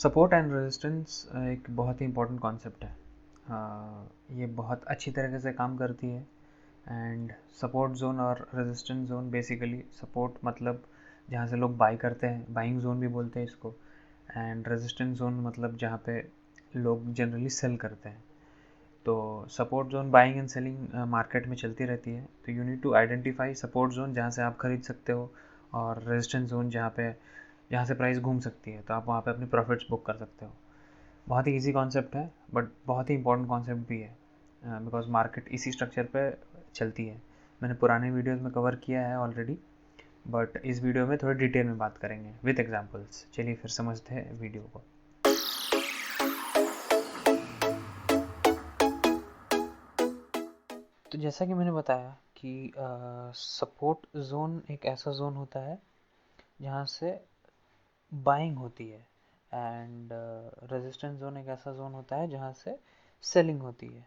Support and resistance एक बहुत ही important concept है। ये बहुत अच्छी तरीके से काम करती है। एंड सपोर्ट जोन और रेजिस्टेंस जोन, बेसिकली सपोर्ट मतलब जहाँ से लोग बाई करते हैं, बाइंग जोन भी बोलते हैं इसको। एंड रेजिस्टेंस जोन मतलब जहाँ पे लोग जनरली सेल करते हैं। तो support zone buying and selling market में चलती रहती है। तो you need to identify support zone जहाँ से आप खरीद सकते हो, और रेजिस्टेंस जोन जहाँ से प्राइस घूम सकती है, तो आप वहाँ पे अपने प्रॉफिट्स बुक कर सकते हो। बहुत ही इजी कॉन्सेप्ट है, बट बहुत ही इंपॉर्टेंट कॉन्सेप्ट भी है, बिकॉज मार्केट इसी स्ट्रक्चर पे चलती है। मैंने पुराने वीडियोस में कवर किया है ऑलरेडी, बट इस वीडियो में थोड़ी डिटेल में बात करेंगे विद एग्जांपल्स। चलिए फिर समझते हैं वीडियो को। तो जैसा कि मैंने बताया कि सपोर्ट जोन एक ऐसा जोन होता है जहाँ से बाइंग होती है, एंड रेजिस्टेंस जोन एक ऐसा जोन होता है जहाँ से सेलिंग होती है।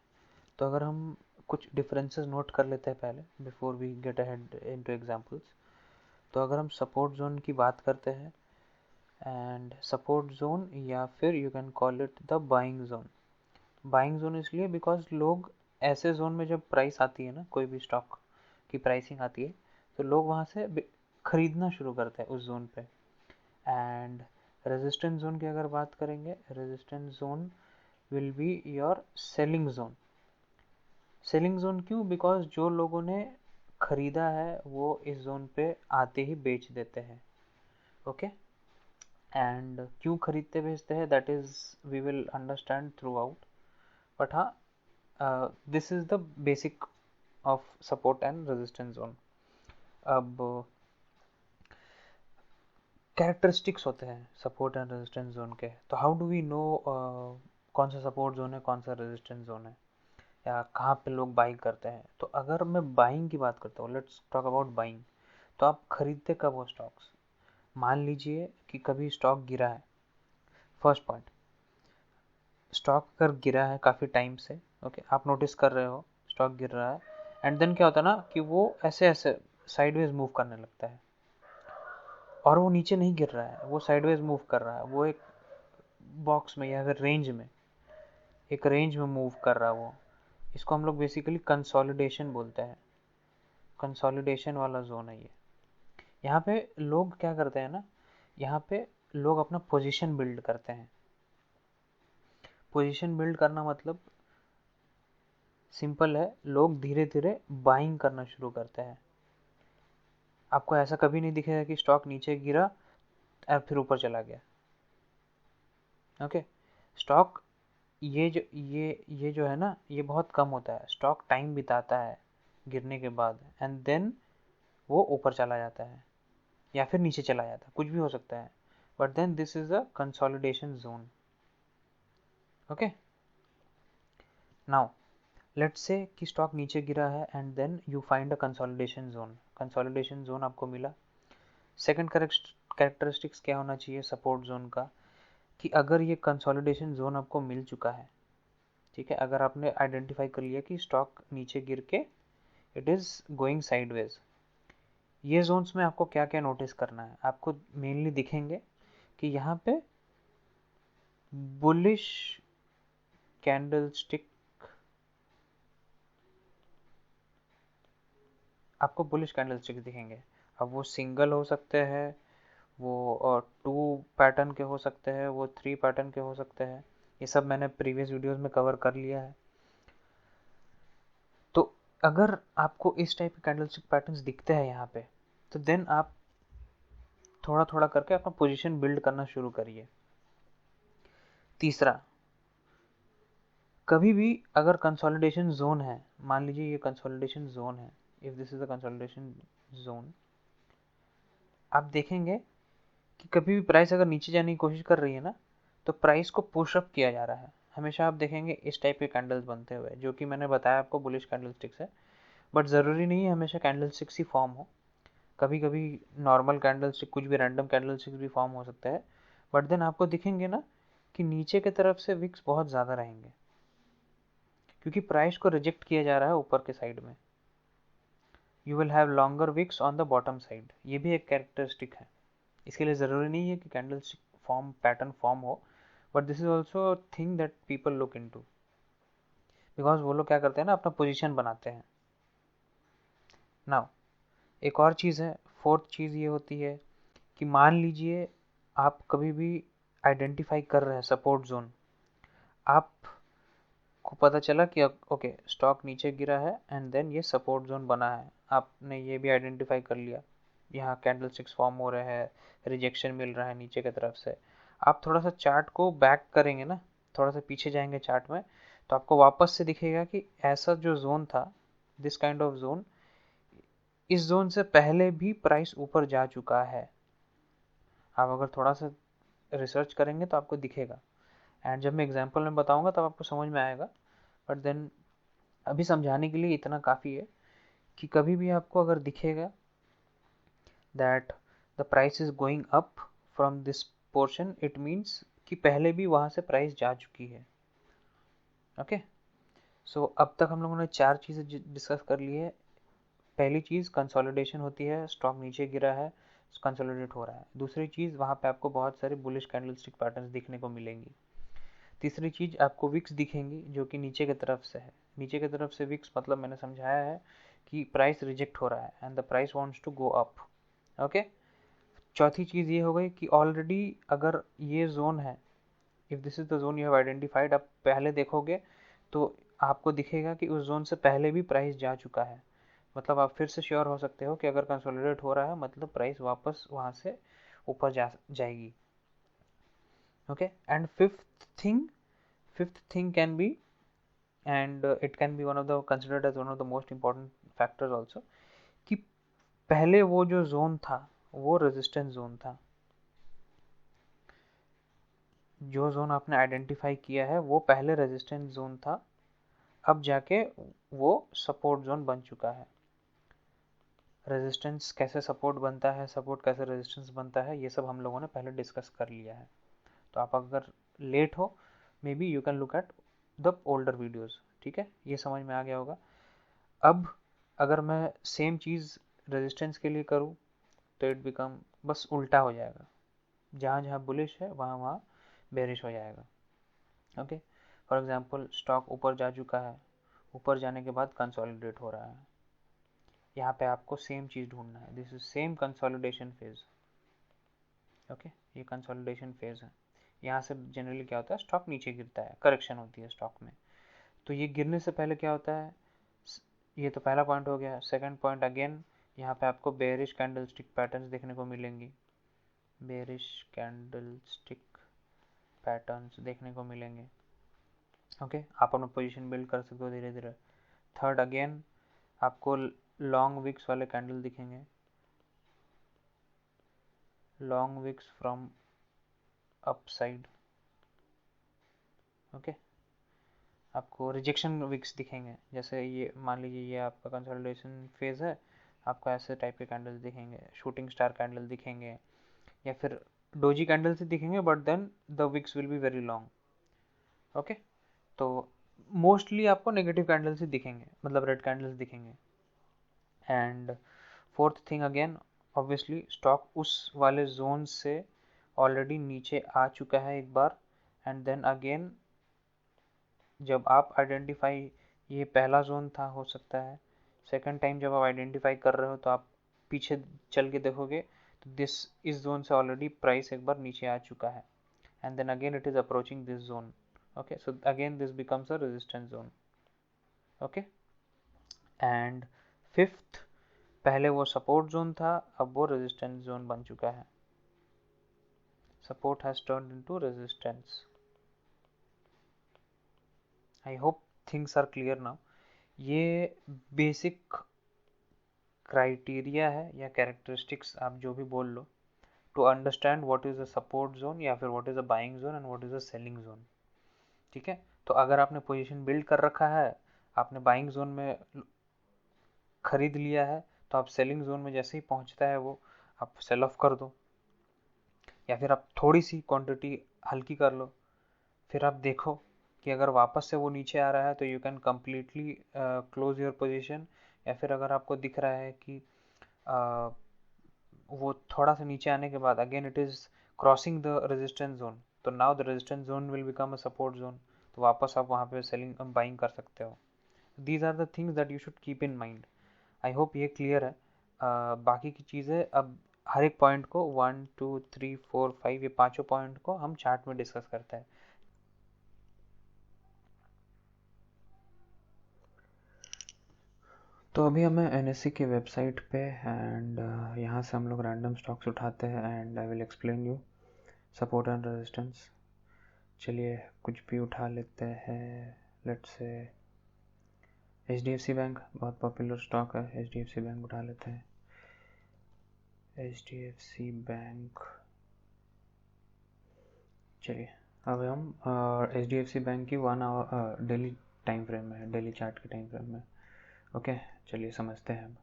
तो अगर हम कुछ डिफरेंसेस नोट कर लेते हैं पहले, before we get ahead into examples. तो अगर हम सपोर्ट जोन की बात करते हैं, एंड सपोर्ट जोन या फिर you can call it the buying zone. Buying zone इसलिए बिकॉज लोग ऐसे जोन में जब प्राइस आती है ना, कोई भी स्टॉक की प्राइसिंग आती है, तो लोग वहाँ से खरीदना शुरू करते हैं उस जोन पे। एंड रेजिस्टेंस जोन की अगर बात करेंगे, resistance zone will be your selling zone. Selling zone क्यों? बिकॉज जो लोगों ने खरीदा है वो इस जोन पे आते ही बेच देते हैं। ओके, एंड क्यों खरीदते बेचते हैं, that is we will understand throughout. But हाँ, this is the basic of support and resistance zone. अब कैरेक्टरिस्टिक्स होते हैं सपोर्ट एंड रेजिस्टेंस जोन के। तो हाउ डू वी नो कौन सा सपोर्ट जोन है, कौन सा रेजिस्टेंस जोन है, या कहाँ पे लोग बाइंग करते हैं। तो अगर मैं बाइंग की बात करता हूँ, लेट्स टॉक अबाउट बाइंग। तो आप खरीदते कब हो स्टॉक्स? मान लीजिए कि कभी स्टॉक गिरा है। फर्स्ट पॉइंट, स्टॉक अगर गिरा है काफ़ी टाइम से, ओके, आप नोटिस कर रहे हो स्टॉक गिर रहा है, एंड देन क्या होता है ना कि वो ऐसे ऐसे साइडवेज मूव करने लगता है, और वो नीचे नहीं गिर रहा है, वो साइडवेज मूव कर रहा है, वो एक बॉक्स में या फिर रेंज में, एक रेंज में मूव कर रहा है वो। इसको हम लोग बेसिकली कंसोलिडेशन बोलते हैं। कंसोलिडेशन वाला जोन है ये। यहाँ पे लोग क्या करते हैं ना, यहाँ पे लोग अपना पोजीशन बिल्ड करते हैं। पोजीशन बिल्ड करना मतलब सिंपल है, लोग धीरे धीरे बाइंग करना शुरू करते हैं। आपको ऐसा कभी नहीं दिखेगा कि स्टॉक नीचे गिरा और फिर ऊपर चला गया। ओके, स्टॉक ये जो है ना, ये बहुत कम होता है। स्टॉक टाइम बिताता है गिरने के बाद, एंड देन वो ऊपर चला जाता है या फिर नीचे चला जाता है, कुछ भी हो सकता है। But then this is a consolidation zone. Okay, now let's say कि स्टॉक नीचे गिरा है, and then you find a consolidation zone. Consolidation zone आपको मिला। सेकंड कैरेक्टरिस्टिक्स क्या होना चाहिए सपोर्ट जोन का, कि अगर ये कंसोलिडेशन जोन आपको मिल चुका है, ठीक है, अगर आपने आइडेंटिफाई कर लिया कि स्टॉक नीचे गिर के इट इज गोइंग साइडवेज, ये जोन्स में आपको क्या क्या नोटिस करना है? आपको मेनली दिखेंगे कि यहाँ पे बुलिश कैंडलस्टिक, आपको बुलिश कैंडलस्टिक दिखेंगे। अब वो सिंगल हो सकते हैं, वो 2 पैटर्न के हो सकते हैं, वो 3 पैटर्न के हो सकते हैं। ये सब मैंने प्रीवियस वीडियोस में कवर कर लिया है। तो अगर आपको इस टाइप के कैंडलस्टिक पैटर्न्स दिखते हैं यहाँ पे, तो देन आप थोड़ा थोड़ा करके अपना पोजीशन बिल्ड करना शुरू करिए। तीसरा, कभी भी अगर कंसोलिडेशन जोन है, मान लीजिए ये कंसोलिडेशन जोन है, if this is a consolidation zone, आप देखेंगे कि कभी भी प्राइस अगर नीचे जाने की कोशिश कर रही है ना, तो प्राइस को पुश अप किया जा रहा है। हमेशा आप देखेंगे इस टाइप के कैंडल्स बनते हुए, जो कि मैंने बताया आपको बुलिश कैंडलस्टिक्स है। बट ज़रूरी नहीं है हमेशा कैंडलस्टिक्स ही फॉर्म हो। कभी कभी नॉर्मल कैंडलस्टिक, कुछ भी रैंडम कैंडलस्टिक्स भी फॉर्म हो सकता है। बट देन आपको दिखेंगे ना कि नीचे की तरफ से विक्स बहुत ज़्यादा रहेंगे, क्योंकि प्राइस को रिजेक्ट किया जा रहा है ऊपर के साइड में। You will have longer wicks on the bottom side, ये भी एक कैरेक्टरिस्टिक है। इसके लिए ज़रूरी नहीं है कि कैंडलस्टिक फॉर्म पैटर्न फॉर्म हो, but this is also thing that people look into, because वो लोग क्या करते हैं ना, अपना पोजिशन बनाते हैं। नाउ एक और चीज़ है, फोर्थ चीज़ ये होती है कि मान लीजिए आप कभी भी आइडेंटिफाई कर रहे हैं सपोर्ट जोन, आपको पता चला कि ओके स्टॉक नीचे गिरा है एंड देन ये सपोर्ट जोन बना है, आपने ये भी आइडेंटिफाई कर लिया, यहाँ कैंडल स्टिक्स फॉर्म हो रहे हैं, रिजेक्शन मिल रहा है नीचे की तरफ से, आप थोड़ा सा चार्ट को बैक करेंगे ना, थोड़ा सा पीछे जाएंगे चार्ट में, तो आपको वापस से दिखेगा कि ऐसा जो जोन था, दिस काइंड ऑफ जोन, इस जोन से पहले भी प्राइस ऊपर जा चुका है। आप अगर थोड़ा सा रिसर्च करेंगे तो आपको दिखेगा, एंड जब मैं एग्जांपल में बताऊंगा तब आपको समझ में आएगा। बट देन अभी समझाने के लिए इतना काफ़ी है कि कभी भी आपको अगर दिखेगा that the price is going up from this portion, it means कि पहले भी वहाँ से प्राइस जा चुकी है। ओके, सो अब तक हम लोगों ने 4 चीज़ें डिस्कस कर ली है। पहली चीज़ कंसोलिडेशन होती है, स्टॉक नीचे गिरा है, कंसोलिडेट हो रहा है। दूसरी चीज़, वहाँ पे आपको बहुत सारे बुलिश कैंडलस्टिक पैटर्न्स दिखने को मिलेंगी। तीसरी चीज़, आपको विक्स दिखेंगी जो कि नीचे की तरफ से है। नीचे की तरफ से विक्स मतलब मैंने समझाया है कि प्राइस रिजेक्ट हो रहा है and the price wants to go up. Okay, चौथी चीज़ ये हो गई कि ऑलरेडी अगर ये जोन है, if this is the zone you have identified, आप पहले देखोगे तो आपको दिखेगा कि उस जोन से पहले भी प्राइस जा चुका है। मतलब आप फिर से श्योर हो सकते हो कि अगर कंसोलिडेट हो रहा है मतलब प्राइस वापस वहाँ से ऊपर जाएगी। Okay, and fifth thing can be, and it can be one of the considered as one of the most important factors also, कि पहले वो जो जोन था वो रेजिस्टेंस जोन था। जो जोन आपने आइडेंटिफाई किया है वो पहले रेजिस्टेंस जोन था, अब जाके वो सपोर्ट जोन बन चुका है। रेजिस्टेंस कैसे सपोर्ट बनता है, सपोर्ट कैसे रेजिस्टेंस बनता है, ये सब हम लोगों ने पहले डिस्कस कर लिया है। तो आप अगर लेट हो, may be you can look at the older videos. ठीक है, ये समझ में आ गया होगा। अब अगर मैं सेम चीज़ रेजिस्टेंस के लिए करूँ तो इट बिकम बस उल्टा हो जाएगा, जहाँ जहाँ बुलिश है वहाँ वहाँ बेरिश हो जाएगा। ओके, फॉर एग्जांपल स्टॉक ऊपर जा चुका है, ऊपर जाने के बाद कंसोलिडेट हो रहा है, यहाँ पे आपको सेम चीज़ ढूंढना है, this is same consolidation phase. Okay, ये कंसोलिडेशन फेज है। यहाँ से जनरली क्या होता है, स्टॉक नीचे गिरता है, करेक्शन होती है स्टॉक में। तो ये गिरने से पहले क्या होता है, ये तो पहला पॉइंट हो गया। सेकंड पॉइंट, अगेन यहाँ पे आपको बेरिश कैंडलस्टिक पैटर्न्स देखने को मिलेंगी, बेरिश कैंडलस्टिक पैटर्न्स देखने को मिलेंगे। ओके, आप अपना पोजीशन बिल्ड कर सकते हो धीरे धीरे। थर्ड, अगेन आपको लॉन्ग विक्स वाले कैंडल दिखेंगे, long wicks from upside. Okay, आपको रिजेक्शन विक्स दिखेंगे, जैसे ये मान लीजिए ये आपका कंसोलिडेशन फेज है, आपको ऐसे टाइप के कैंडल्स दिखेंगे, शूटिंग स्टार कैंडल दिखेंगे, या फिर डोजी कैंडल से दिखेंगे, but then the wicks will be very long. Okay, तो मोस्टली आपको नेगेटिव कैंडल्स ही दिखेंगे, मतलब रेड कैंडल्स दिखेंगे। And fourth thing, again obviously stock उस वाले जोन से ऑलरेडी नीचे आ चुका है एक बार, एंड देन अगेन जब आप आइडेंटिफाई, ये पहला जोन था हो सकता है, सेकंड टाइम जब आप आइडेंटिफाई कर रहे हो तो आप पीछे चल के देखोगे तो इस जोन से ऑलरेडी प्राइस एक बार नीचे आ चुका है, and then again it is approaching this zone. Okay, so again this becomes a resistance zone. Okay, and fifth, पहले वो सपोर्ट जोन था, अब वो रेजिस्टेंस जोन बन चुका है, support has turned into resistance. I hope things are clear now. ये basic criteria है या कैरेक्टरिस्टिक्स, आप जो भी बोल लो, to understand what is a support zone या फिर what is a buying zone and what is a selling zone. ठीक है, तो अगर आपने पोजीशन बिल्ड कर रखा है, आपने बाइंग जोन में खरीद लिया है, तो आप सेलिंग जोन में जैसे ही पहुंचता है वो आप सेल ऑफ कर दो, या फिर आप थोड़ी सी क्वांटिटी हल्की कर लो, फिर आप देखो कि अगर वापस से वो नीचे आ रहा है तो you can completely close your position, या फिर अगर आपको दिख रहा है कि वो थोड़ा सा नीचे आने के बाद again it is crossing the resistance zone, तो now the resistance zone will become a support zone, तो वापस आप वहाँ पे सेलिंग बाइंग कर सकते हो. These are the things that you should keep in mind. I hope ये क्लियर है. बाकी की चीज़ें अब हर एक पॉइंट को 1 2 3 4 5 ये पांचों पॉइंट को हम चार्ट में डिस्कस करते हैं. तो अभी हमें NSE की वेबसाइट पे एंड यहाँ से हम लोग रैंडम स्टॉक्स उठाते हैं and I will explain you support and resistance. चलिए कुछ भी उठा लेते हैं. लेट्स से HDFC बैंक बहुत पॉपुलर स्टॉक है. HDFC बैंक उठा लेते हैं. HDFC bank. चलिए अब हम HDFC बैंक की 1 आवर डेली टाइम फ्रेम में, डेली चार्ट के टाइम फ्रेम में. ओके चलिए समझते हैं.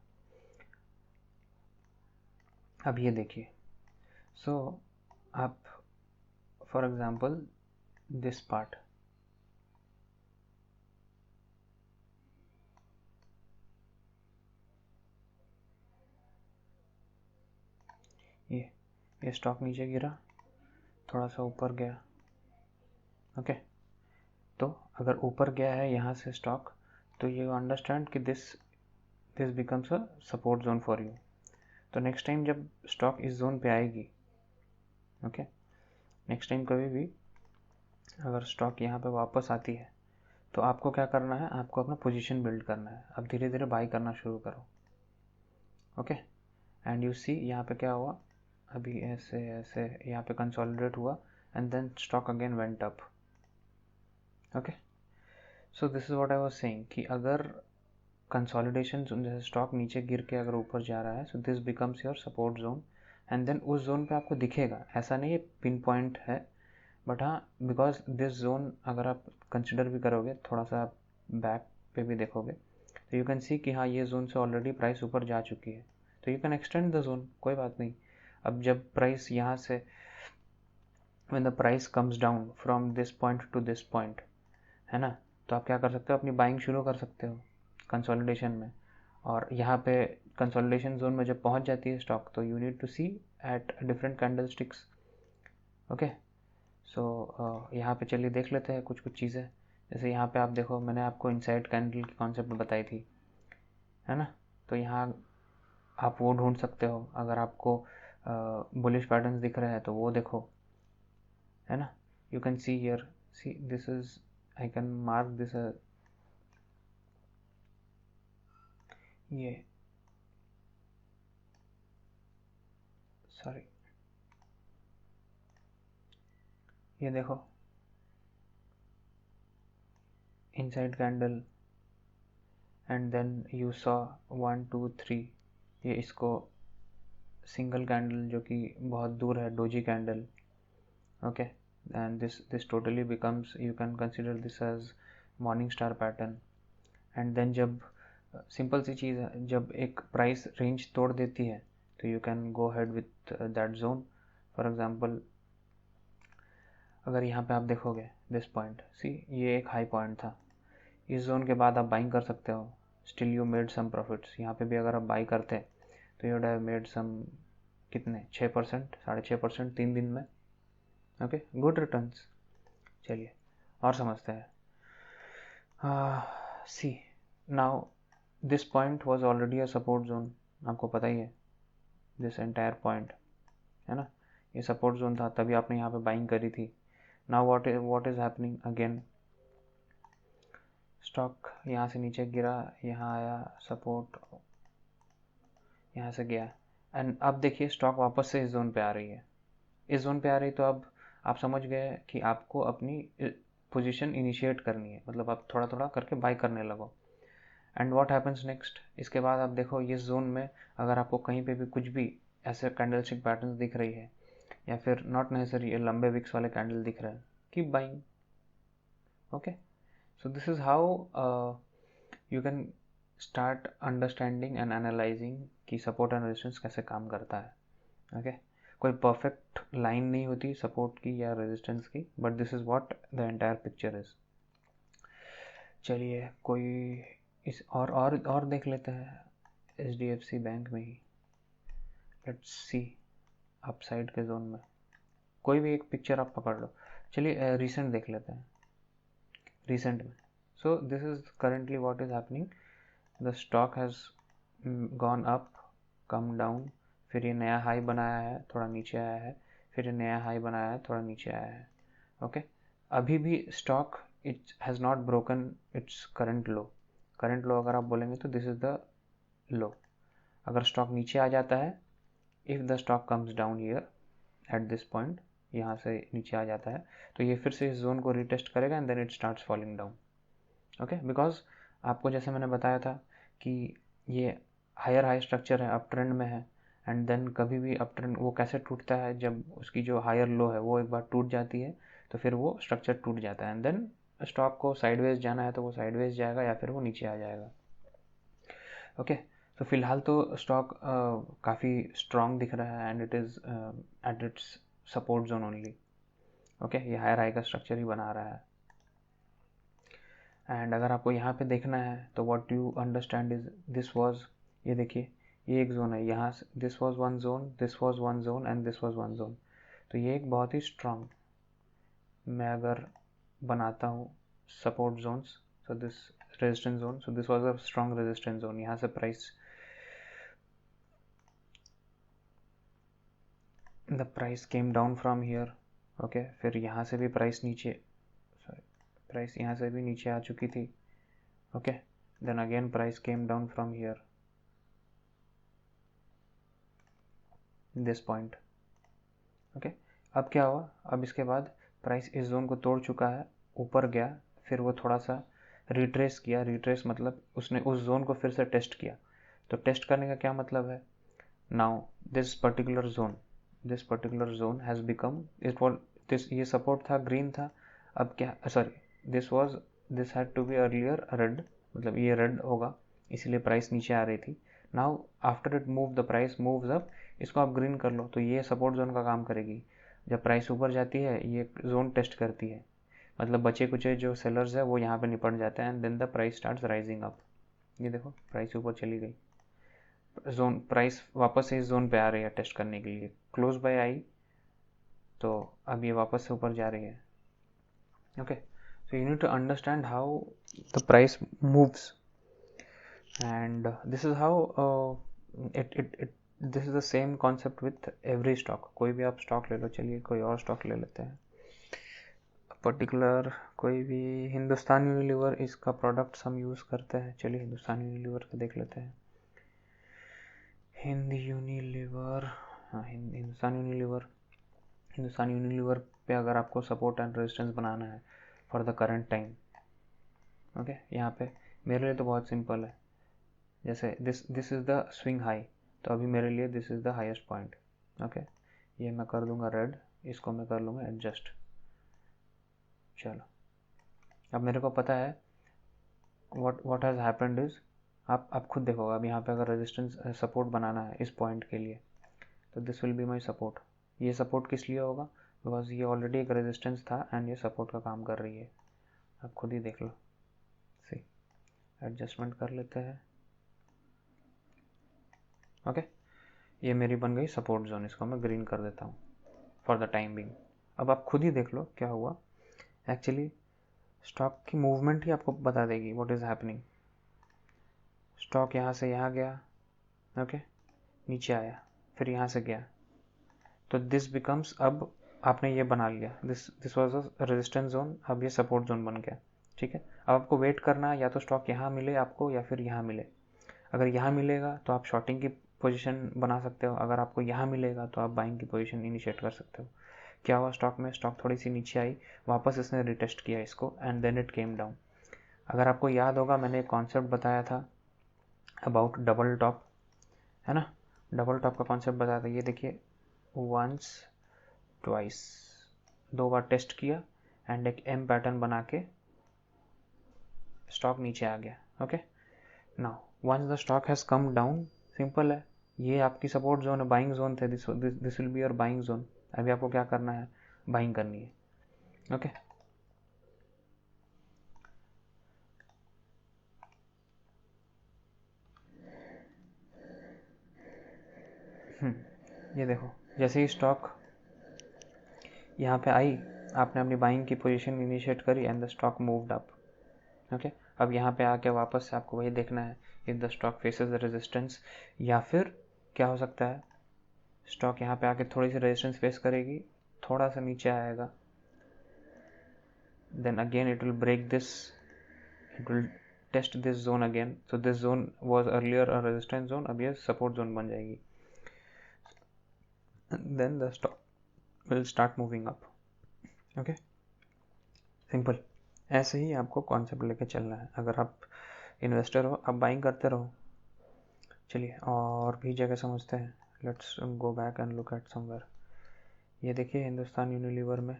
अब ये देखिए. सो आप फॉर एग्जांपल दिस पार्ट, ये स्टॉक नीचे गिरा, थोड़ा सा ऊपर गया. ओके तो अगर ऊपर गया है यहाँ से स्टॉक, तो यू अंडरस्टैंड कि this becomes a support zone for you. तो नेक्स्ट टाइम जब स्टॉक इस जोन पे आएगी, ओके नेक्स्ट टाइम कभी भी अगर स्टॉक यहाँ पे वापस आती है, तो आपको क्या करना है, आपको अपना पोजीशन बिल्ड करना है. अब धीरे धीरे बाई करना शुरू करो. ओके एंड यू सी यहाँ पे क्या हुआ, अभी ऐसे ऐसे यहाँ पे कंसोलिडेट हुआ and then stock again went up. Okay so this is what I was saying कि अगर कंसोलिडेशन जैसे स्टॉक नीचे गिर के अगर ऊपर जा रहा है, so this becomes your support zone and then उस जोन पे आपको दिखेगा. ऐसा नहीं है पिन पॉइंट है, बट हाँ बिकॉज दिस जोन अगर आप कंसिडर भी करोगे, थोड़ा सा आप बैक पे भी देखोगे, तो यू कैन सी कि हाँ ये जोन से ऑलरेडी प्राइस ऊपर जा चुकी है, तो you can extend the zone, कोई बात नहीं. अब जब प्राइस यहाँ से when the price comes down from this point to this point, है ना, तो आप क्या कर सकते हो, अपनी बाइंग शुरू कर सकते हो कंसोलिडेशन में. और यहाँ पे कंसोलिडेशन जोन में जब पहुँच जाती है स्टॉक, तो you need to see at different candlesticks. Okay so यहाँ पे चलिए देख लेते हैं कुछ चीज़ें. जैसे यहाँ पे आप देखो, मैंने आपको इनसाइड कैंडल की कॉन्सेप्ट बताई थी, है ना. तो यहाँ आप वो ढूंढ सकते हो. अगर आपको बुलिश पैटर्न्स दिख रहे हैं तो वो देखो, है ना. You can see here, see this is, I can mark this, ये सॉरी, ये देखो inside candle and then you saw 1 2 3, ये इसको सिंगल कैंडल जो कि बहुत दूर है, doji candle. Okay and this totally becomes, you can consider this as morning star pattern. And then जब सिंपल सी चीज़ है, जब एक प्राइस रेंज तोड़ देती है, तो you can go head with that zone. For example अगर यहाँ पे आप देखोगे दिस पॉइंट, सी ये एक हाई पॉइंट था, इस जोन के बाद आप बाइंग कर सकते हो. Still you made some profits. यहाँ पे भी अगर आप बाई करते तो you would have made some, कितने, 6%, 6.5% 3 दिन में. Okay good returns. चलिए और समझते हैं. See now this point was already a support zone, आपको पता ही है. दिस एंटायर पॉइंट, है ना, ये सपोर्ट जोन था, तभी आपने यहाँ पे बाइंग करी थी. Now what is happening again, stock यहाँ से नीचे गिरा, यहाँ आया सपोर्ट, यहाँ से गया एंड अब देखिए स्टॉक वापस से इस जोन पे आ रही है. इस जोन पे आ रही, तो अब आप समझ गए कि आपको अपनी पोजीशन इनिशिएट करनी है, मतलब आप थोड़ा थोड़ा करके बाई करने लगो. एंड व्हाट हैपन्स नेक्स्ट, इसके बाद आप देखो इस जोन में अगर आपको कहीं पे भी कुछ भी ऐसे कैंडलस्टिक पैटर्न दिख रही है, या फिर नॉट नेसेसरी ये लंबे विक्स वाले कैंडल दिख रहे हैं, keep buying. Okay so this is how you can start understanding and analysing कि सपोर्ट एंड रेजिस्टेंस कैसे काम करता है. ओके कोई परफेक्ट लाइन नहीं होती सपोर्ट की या रेजिस्टेंस की, but this is what the entire picture is. चलिए कोई इस और देख लेते हैं HDFC बैंक में ही. लेट्स सी अपसाइड के जोन में कोई भी एक पिक्चर आप पकड़ लो. चलिए रिसेंट देख लेते हैं, रिसेंट में। सो this is currently what is happening, the stock has gone up, come down, फिर ये नया हाई बनाया है, थोड़ा नीचे आया है, फिर ये नया हाई बनाया है, थोड़ा नीचे आया है। ओके, अभी भी stock it has not broken it's current low. Current low अगर आप बोलेंगे तो दिस इज द लो। अगर स्टॉक नीचे आ जाता है, if the stock comes down here at this point, यहाँ से नीचे आ जाता है, तो ये फिर से इस जोन को रिटेस्ट करेगा and then it starts falling down. Okay, because आपको जैसे मैंने बताया था कि ये हायर हाई स्ट्रक्चर है, अप ट्रेंड में है, एंड देन कभी भी अप ट्रेंड वो कैसे टूटता है, जब उसकी जो हायर लो है वो एक बार टूट जाती है तो फिर वो स्ट्रक्चर टूट जाता है, एंड देन स्टॉक को साइडवेज जाना है तो वो साइडवेज जाएगा या फिर वो नीचे आ जाएगा। ओके, तो फिलहाल तो स्टॉक काफ़ी स्ट्रॉन्ग दिख रहा है and it is at its support zone only. Okay, ये हायर हाई का स्ट्रक्चर ही बना रहा है। एंड अगर आपको यहाँ पे देखना है तो what you understand is this was, ये देखिए ये एक जोन है, यहाँ से this was one zone, this was one zone and this was one zone. तो ये एक बहुत ही स्ट्रॉन्ग, मैं अगर बनाता हूँ support zones, so this resistance zone, so this was a strong resistance zone. यहाँ से price, the price came down from here. Okay, फिर यहाँ से भी प्राइस नीचे, सॉरी, प्राइस यहाँ से भी नीचे आ चुकी थी। Okay, then again price came down from here this point. Okay, अब क्या हुआ, अब इसके बाद प्राइस इस जोन को तोड़ चुका है, ऊपर गया, फिर वो थोड़ा सा रिट्रेस किया। रिट्रेस मतलब उसने उस जोन को फिर से टेस्ट किया। तो टेस्ट करने का क्या मतलब है, now this particular zone has become, it was this, ये सपोर्ट था, ग्रीन था, अब क्या, sorry this had to be earlier red, मतलब ये रेड होगा, इसीलिए प्राइस नीचे आ रही थी। Now after it move, the price moves up, इसको आप ग्रीन कर लो तो ये सपोर्ट जोन का काम करेगी। जब प्राइस ऊपर जाती है ये जोन टेस्ट करती है, मतलब बचे कुचे जो सेलर्स है वो यहाँ पे निपट जाते हैं and then the price starts rising up. ये देखो प्राइस ऊपर चली गई, जोन प्राइस वापस से इस जोन पे आ रही है टेस्ट करने के लिए, क्लोज बाय आई तो अब ये वापस से ऊपर जा रही है। Okay, so you need to understand how the price moves and this is how it this is the same concept with every stock. कोई भी आप स्टॉक ले लो, चलिए कोई और स्टॉक ले लेते हैं पर्टिकुलर, कोई भी हिंदुस्तान यूनिलीवर, इसका प्रोडक्ट्स हम यूज़ करते हैं, चलिए हिंदुस्तान यूनिलीवर का देख लेते हैं। यूनिलीवर, हाँ हिंदुस्तान यूनिलीवर पे अगर आपको सपोर्ट एंड रेजिस्टेंस बनाना है for the current time, okay, यहाँ पे मेरे लिए तो बहुत सिंपल है, जैसे this is the swing high, तो अभी मेरे लिए this is the highest point. Okay, ये मैं कर दूंगा रेड, इसको मैं कर लूँगा एडजस्ट। चलो, अब मेरे को पता है व्हाट हैज़ हैपेंड इज, आप खुद देखोगे, अब यहाँ पे अगर रेजिस्टेंस सपोर्ट बनाना है इस पॉइंट के लिए तो this will be my support. ये सपोर्ट किस लिए होगा, बिकॉज ये ऑलरेडी एक रेजिस्टेंस था एंड ये सपोर्ट का काम कर रही है। आप खुद ही देख लो, सी, एडजस्टमेंट कर लेते हैं। ओके, ये मेरी बन गई सपोर्ट जोन, इसको मैं ग्रीन कर देता हूँ फॉर द टाइम बिंग। अब आप खुद ही देख लो क्या हुआ, एक्चुअली स्टॉक की मूवमेंट ही आपको बता देगी व्हाट इज़ हैपनिंग। स्टॉक यहाँ से यहाँ गया, ओके, नीचे आया, फिर यहाँ से गया, तो दिस बिकम्स, अब आपने ये बना लिया, this was a resistance zone, अब ये सपोर्ट जोन बन गया। ठीक है, अब आपको वेट करना है, या तो स्टॉक यहाँ मिले आपको या फिर यहाँ मिले। अगर यहाँ मिलेगा तो आप शॉर्टिंग की पोजीशन बना सकते हो, अगर आपको यहाँ मिलेगा तो आप बाइंग की पोजीशन इनिशिएट कर सकते हो। क्या हुआ स्टॉक में, स्टॉक थोड़ी सी नीचे आई, वापस इसने रिटेस्ट किया इसको and then it came down. अगर आपको याद होगा मैंने एक कॉन्सेप्ट बताया था अबाउट डबल टॉप, है ना, डबल टॉप का कॉन्सेप्ट बताया था। ये देखिए, वंस ट्वाइस, दो बार टेस्ट किया एंड एक एम पैटर्न बना के स्टॉक नीचे आ गया। Okay, now once the stock has come down, simple है, ये आपकी सपोर्ट जोन है, बाइंग जोन थे, this will be your buying zone. अभी आपको क्या करना है, बाइंग करनी है। ओके, ये देखो, जैसे ही स्टॉक यहाँ पे आई आपने अपनी बाइंग की पोजीशन इनिशिएट करी and the stock moved up. Okay, अब यहाँ पे आके वापस से आपको वही देखना है if the stock faces the resistance, या फिर क्या हो सकता है स्टॉक यहाँ पे आके थोड़ी सी रेजिस्टेंस फेस करेगी, थोड़ा सा नीचे आएगा, then again it will break this, it will test this zone again. So this zone was earlier a resistance zone, अब ये support zone बन जाएगी, and then the stock will start moving up. Okay, simple. ऐसे ही आपको concept लेके चलना है। अगर आप इन्वेस्टर हो, आप बाइंग करते रहो। चलिए और भी जगह समझते हैं। Let's go back and look at somewhere. ये देखिए हिंदुस्तान यूनिलीवर में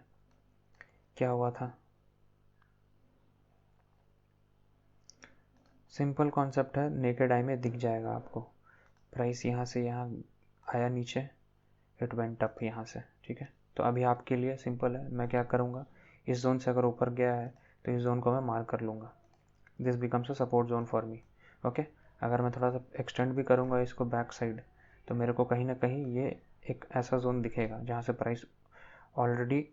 क्या हुआ था। सिंपल कॉन्सेप्ट है, नेकेड आई में दिख जाएगा आपको। प्राइस यहाँ से यहाँ आया नीचे, इट वेंट अप यहाँ से, ठीक है। तो अभी आपके लिए सिंपल है, मैं क्या करूँगा, इस जोन से अगर ऊपर गया है तो इस जोन को मैं मार्क कर लूँगा। This becomes a support zone for me. Okay, अगर मैं थोड़ा सा एक्सटेंड भी करूँगा इसको बैक साइड, तो मेरे को कहीं ना कहीं ये एक ऐसा जोन दिखेगा जहाँ से प्राइस ऑलरेडी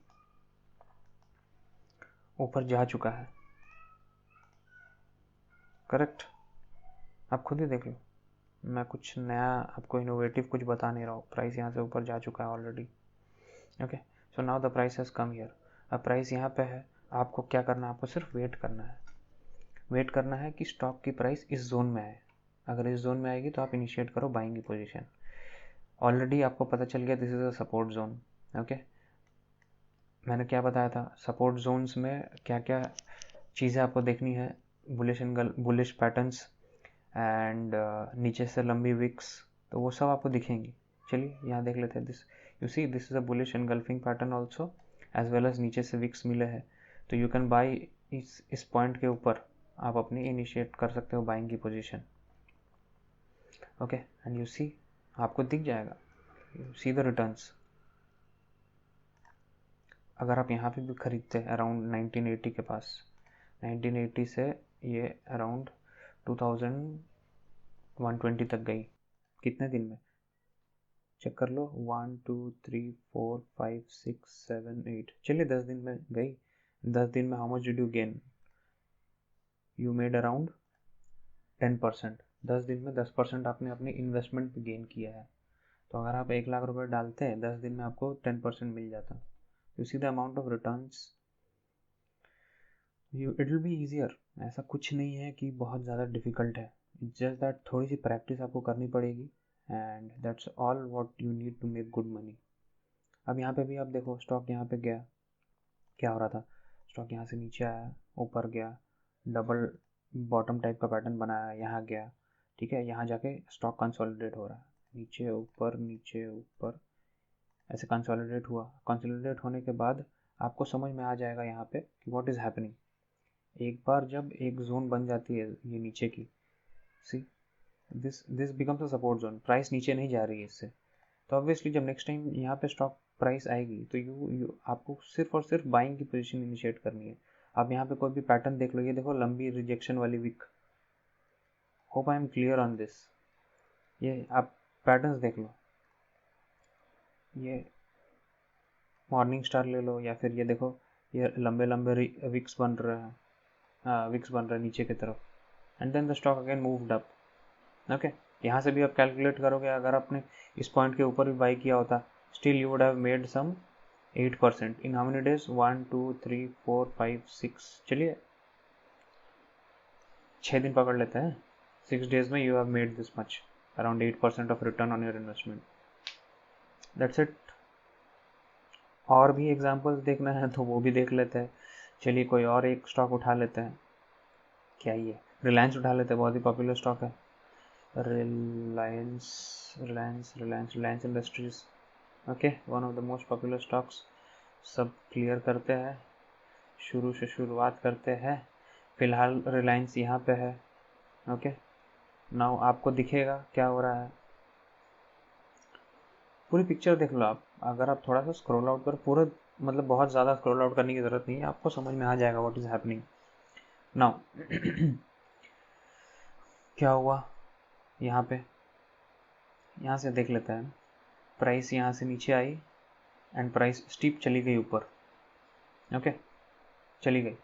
ऊपर जा चुका है। करेक्ट, आप खुद ही देख लो, मैं कुछ नया आपको इनोवेटिव कुछ बता नहीं रहा हूँ। प्राइस यहाँ से ऊपर जा चुका है already. Okay, so now the price has come here. अब प्राइस यहाँ पे है, आपको क्या करना है, आपको सिर्फ वेट करना है। वेट करना है कि स्टॉक की प्राइस इस जोन में आए। अगर इस जोन में आएगी तो आप इनिशिएट करो बाइंग की पोजीशन। ऑलरेडी आपको पता चल गया this is a support zone. Okay, मैंने क्या बताया था, सपोर्ट जोन्स में क्या क्या चीज़ें आपको देखनी है, बुलिश पैटर्न्स एंड नीचे से लंबी विक्स, तो वो सब आपको दिखेंगी। चलिए यहाँ देख लेते हैं। This you see this is a bullish engulfing pattern also, as well as नीचे से विक्स मिले हैं। तो यू कैन बाई इस पॉइंट के ऊपर आप अपनी इनिशिएट कर सकते हो बाइंग की position. Okay, and you see आपको दिख जाएगा, यू सी द रिटर्न्स। अगर आप यहाँ पे भी खरीदते हैं अराउंड 1980 के पास, 1980 से ये अराउंड 2120 तक गई। कितने दिन में चेक कर लो, 1 2 3 4 5 6 7 8, चलिए 10 दिन में गई। 10 दिन में how much did you gain, you made around 10%। 10 दिन में 10% आपने अपने इन्वेस्टमेंट पे गेन किया है। तो अगर आप 1 लाख रुपए डालते हैं, 10 दिन में आपको 10% मिल जाता। You see the amount of returns, it will be easier. ऐसा कुछ नहीं है कि बहुत ज़्यादा डिफिकल्ट है, इट्स जस्ट दैट थोड़ी सी प्रैक्टिस आपको करनी पड़ेगी, and that's all what you need to make good money. अब यहाँ पे भी आप देखो, स्टॉक यहाँ पे गया, क्या हो रहा था, स्टॉक यहाँ से नीचे आया, ऊपर गया, डबल बॉटम टाइप का पैटर्न बनाया, यहाँ गया, ठीक है। यहाँ जाके स्टॉक कंसोलिडेट हो रहा है, नीचे ऊपर ऐसे कंसोलिडेट हुआ। कंसोलिडेट होने के बाद आपको समझ में आ जाएगा यहाँ पे कि व्हाट इज़ हैपनिंग। एक बार जब एक जोन बन जाती है ये नीचे की, see this becomes a support zone, price नीचे नहीं जा रही है इससे। तो ऑब्वियसली जब नेक्स्ट टाइम यहाँ पे स्टॉक प्राइस आएगी तो यू आपको सिर्फ और सिर्फ बाइंग की पोजीशन इनिशिएट करनी है। आप यहाँ पे कोई भी पैटर्न देख लो, ये देखो लंबी रिजेक्शन वाली wick, hope I am clear on this. ये आप पैटर्न्स देख लो, ये मॉर्निंग स्टार ले लो, या फिर ये देखो ये लंबे लंबे विक्स बन रहे हैं, हाँ विक्स बन रहा है नीचे की तरफ, and then the stock again moved up. Okay, यहाँ से भी आप कैलकुलेट करोगे, अगर आपने इस पॉइंट के ऊपर भी बाई किया होता, still you would have made some 8% in how many days, 1 2 3 4 5 6, चलिए 6 दिन पकड़ लेते हैं। 6 डेज में you have made this much, around 8% of return on your investment. That's it. और भी एग्जाम्पल्स देखना है तो वो भी देख लेते हैं। चलिए कोई और एक स्टॉक उठा लेते हैं, क्या ये रिलायंस उठा लेते हैं, बहुत ही पॉपुलर स्टॉक है। Reliance industries, okay, one of the most popular stocks. सब क्लियर करते हैं, शुरू से शुरुआत करते हैं। फिलहाल रिलायंस यहाँ पे है। ओके, नाउ आपको दिखेगा क्या हो रहा है, पूरी पिक्चर देख लो आप। अगर आप थोड़ा सा स्क्रॉल आउट कर, पूरा मतलब बहुत ज़्यादा स्क्रॉल आउट करने की ज़रूरत नहीं है, आपको समझ में आ जाएगा व्हाट इज़ हैपनिंग नाउ। क्या हुआ यहाँ पे, यहाँ से देख लेते हैं। प्राइस यहाँ से नीचे आई एंड प्राइस स्टीप चली गई ऊपर, ओके, चली गई।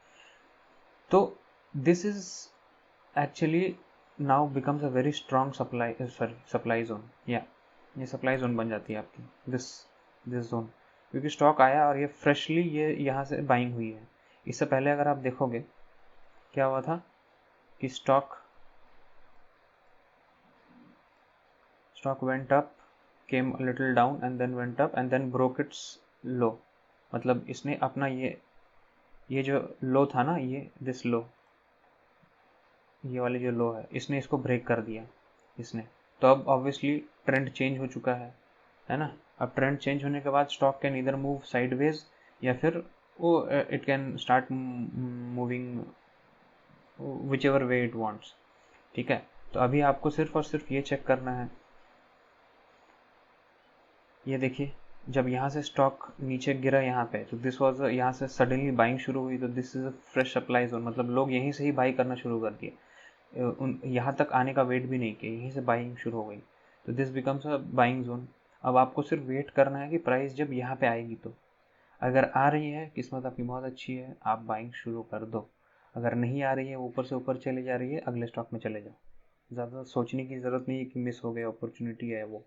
तो this is actually now becomes a very strong supply zone, या ये सप्लाई जोन बन जाती है आपकी दिस जोन, क्योंकि स्टॉक आया और ये फ्रेशली ये यहाँ से बाइंग हुई है। इससे पहले अगर आप देखोगे क्या हुआ था कि stock went up, came a little down and then went up and then broke its low, मतलब इसने अपना ये जो लो था ना, ये दिस लो, ये वाली जो लो है, इसने इसको ब्रेक कर दिया इसने। तो अब ऑब्वियसली ट्रेंड चेंज हो चुका है ना। अब ट्रेंड चेंज होने के बाद स्टॉक कैन इधर मूव साइडवेज या फिर वो it can start moving which ever way it wants, ठीक है। तो अभी आपको सिर्फ और सिर्फ ये चेक करना है, ये देखिए जब यहाँ से स्टॉक नीचे गिरा यहाँ पे, तो दिस वाज यहाँ से सडनली बाइंग शुरू हुई, तो this is a fresh supply zone, मतलब लोग यहीं से ही बाई करना शुरू कर दिए, यहाँ तक आने का वेट भी नहीं किया, यहीं से बाइंग शुरू हो गई, तो this becomes a buying zone. अब आपको सिर्फ वेट करना है कि प्राइस जब यहाँ पे आएगी, तो अगर आ रही है किस्मत आपकी बहुत अच्छी है, आप बाइंग शुरू कर दो। अगर नहीं आ रही है, ऊपर से ऊपर चली जा रही है, अगले स्टॉक में चले जाओ। ज़्यादा सोचने की ज़रूरत नहीं है कि मिस हो गए, अपॉर्चुनिटी है वो।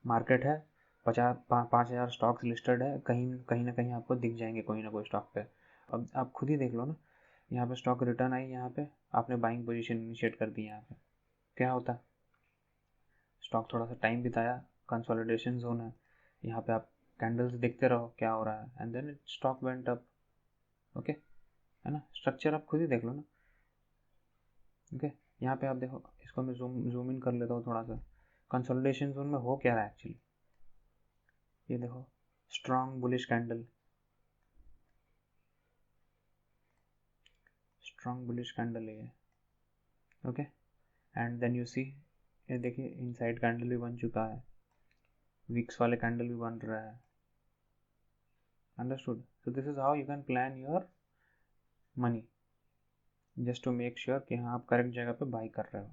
मार्केट है, 5,000 स्टॉक्स लिस्टेड है, कहीं ना कहीं आपको दिख जाएंगे कोई ना कोई स्टॉक पे। अब आप खुद ही देख लो ना, यहाँ पे स्टॉक रिटर्न आई, यहाँ पे आपने बाइंग पोजीशन इनिशिएट कर दी, यहाँ पे क्या होता, स्टॉक थोड़ा सा टाइम बिताया, कंसोलिडेशन जोन है, यहाँ पे आप कैंडल्स देखते रहो क्या हो रहा है, and then stock went up. Okay, है ना, स्ट्रक्चर आप खुद ही देख लो ना। ओके, यहाँ पे आप देखो, इसको मैं जूम इन कर लेता हूँ थोड़ा सा, कंसोलिडेशन जोन में हो क्या रहा है एक्चुअली। ये देखो, strong bullish candle, strong bullish candle है ये। Okay, and then you see, ये देखिए इनसाइड कैंडल भी बन चुका है, वीक्स वाले कैंडल भी बन रहा है। Understood? So this is how you can plan your money, just to make sure कि हाँ आप करेक्ट जगह पे बाई कर रहे हो।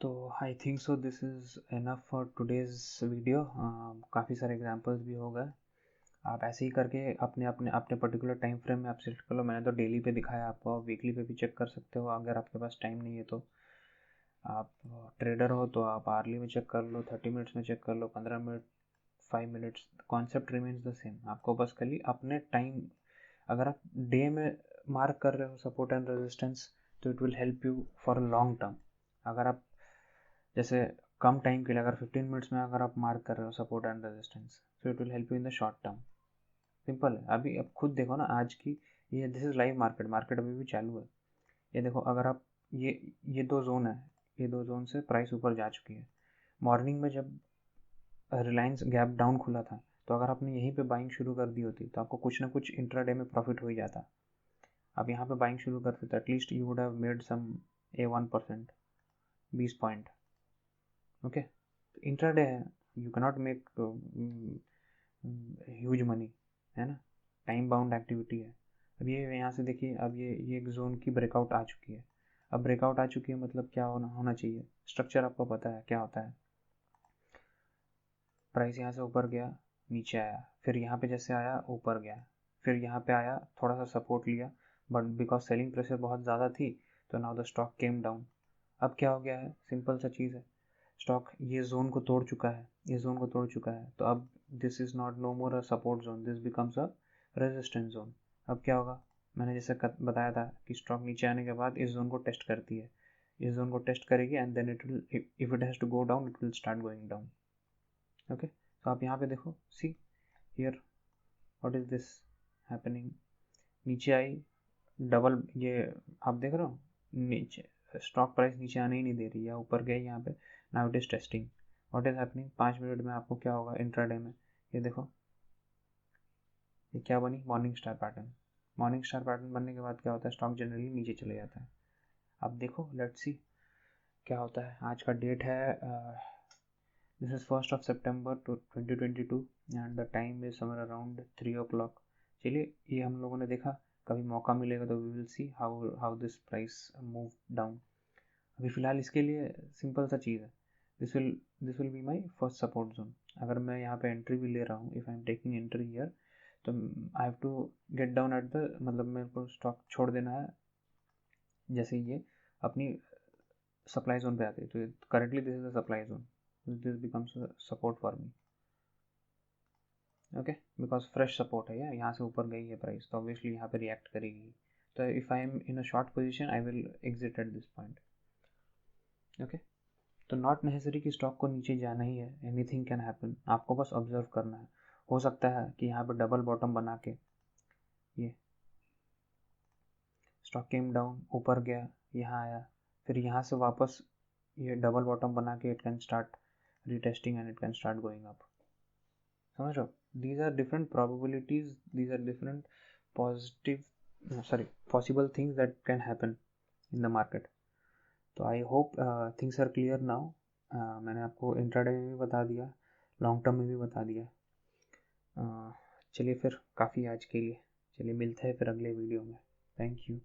तो I think so this is enough for today's video. काफ़ी सारे एग्जांपल्स भी हो गए, आप ऐसे ही करके अपने अपने अपने पर्टिकुलर टाइम फ्रेम में आप सेलेक्ट कर लो। मैंने तो डेली पे दिखाया आपको, आप वीकली पे भी चेक कर सकते हो अगर आपके पास टाइम नहीं है तो। आप ट्रेडर हो तो आप आर्ली में चेक कर लो, 30 मिनट्स में चेक कर लो, 15 minute, 5 minutes, concept remains the same. आपको बस खाली अपने टाइम, अगर आप डे में मार्क कर रहे हो सपोर्ट एंड रेजिस्टेंस, तो it will help you for long term. अगर आप जैसे कम टाइम के लिए, अगर 15 मिनट्स में अगर आप मार्क कर रहे हो सपोर्ट एंड रेजिस्टेंस, तो it will help you in the short term. Simple है। अभी अब खुद देखो ना, आज की ये this is live market, market अभी भी चालू है। ये देखो, अगर आप ये दो जोन है, ये दो जोन से प्राइस ऊपर जा चुकी है। मॉर्निंग में जब रिलायंस गैप डाउन खुला था, तो अगर आपने यहीं पे बाइंग शुरू कर दी होती, तो आपको कुछ ना कुछ इंट्राडे में प्रॉफिट हो ही जाता। आप यहाँ पे बाइंग शुरू करते तो at least you would have made some A1%, 20 point. Okay, intraday है, you cannot make huge money, है ना, टाइम बाउंड एक्टिविटी है। अब ये यहाँ से देखिए, अब ये एक जोन की ब्रेकआउट आ चुकी है। अब ब्रेकआउट आ चुकी है मतलब क्या होना चाहिए, स्ट्रक्चर आपको पता है क्या होता है। प्राइस यहाँ से ऊपर गया, नीचे आया, फिर यहाँ पे जैसे आया ऊपर गया, फिर यहाँ पे आया, थोड़ा सा सपोर्ट लिया, बट बिकॉज सेलिंग प्रेशर बहुत ज़्यादा थी, तो now the stock came down. अब क्या हो गया है, सिंपल सा चीज़ है, स्टॉक ये जोन को तोड़ चुका है, ये जोन को तोड़ चुका है, तो अब this is not know more a support zone, this becomes a resistance zone. अब क्या होगा, मैंने जैसे बताया था कि स्टॉक नीचे आने के बाद इस जोन को टेस्ट करती है, इस जोन को टेस्ट करेगी, and then it will, if it has to go down, it will start going down. Okay, तो आप यहाँ पे देखो, see here what is this happening, नीचे आई, डबल, ये आप देख रहे हो, नीचे स्टॉक प्राइस नीचे आने ही नहीं दे रही है, ऊपर गई यहाँ पे, now it is testing, what is happening. 5 minute में आपको क्या होगा इंट्राडे में, ये देखो, ये क्या बनी, morning star pattern. Morning star pattern बनने के बाद क्या होता है, स्टॉक जनरली नीचे चले जाता है। अब देखो, लेट्स सी क्या होता है। आज का डेट है, this is 1 September 2022 and the time is somewhere around 3 o'clock। चलिए, ये हम लोगों ने देखा, कभी मौका मिलेगा तो we will see how this price move down. अभी फिलहाल इसके लिए सिंपल सा चीज़ है, this will be my first support zone. अगर मैं यहाँ पे एंट्री भी ले रहा हूँ, if I am taking entry here, तो I have to get down at the, मतलब मेरे को स्टॉक छोड़ देना है जैसे ये अपनी सप्लाई जोन पे आती है। तो currently this is the supply zone, this becomes support for me, okay, because fresh support है यार, यहाँ से ऊपर गई है प्राइस तो ऑब्वियसली यहाँ पे रिएक्ट करेगी। तो if I am in a short position I will exit at this point, okay. तो नॉट नेसेसरी कि स्टॉक को नीचे जाना ही है, एनीथिंग कैन हैपन, आपको बस ऑब्जर्व करना है। हो सकता है कि यहाँ पे डबल बॉटम बना के ये स्टॉक केम डाउन, ऊपर गया, यहाँ आया, फिर यहाँ से वापस ये डबल बॉटम बना के it can start retesting and it can start going up, समझ रहे हो? These are different probabilities, these are different positive sorry possible things that can happen in the market. तो I hope things are clear now. मैंने आपको intraday में भी बता दिया, लॉन्ग टर्म में भी बता दिया। चलिए फिर काफ़ी आज के लिए, चलिए मिलते हैं फिर अगले वीडियो में। Thank you.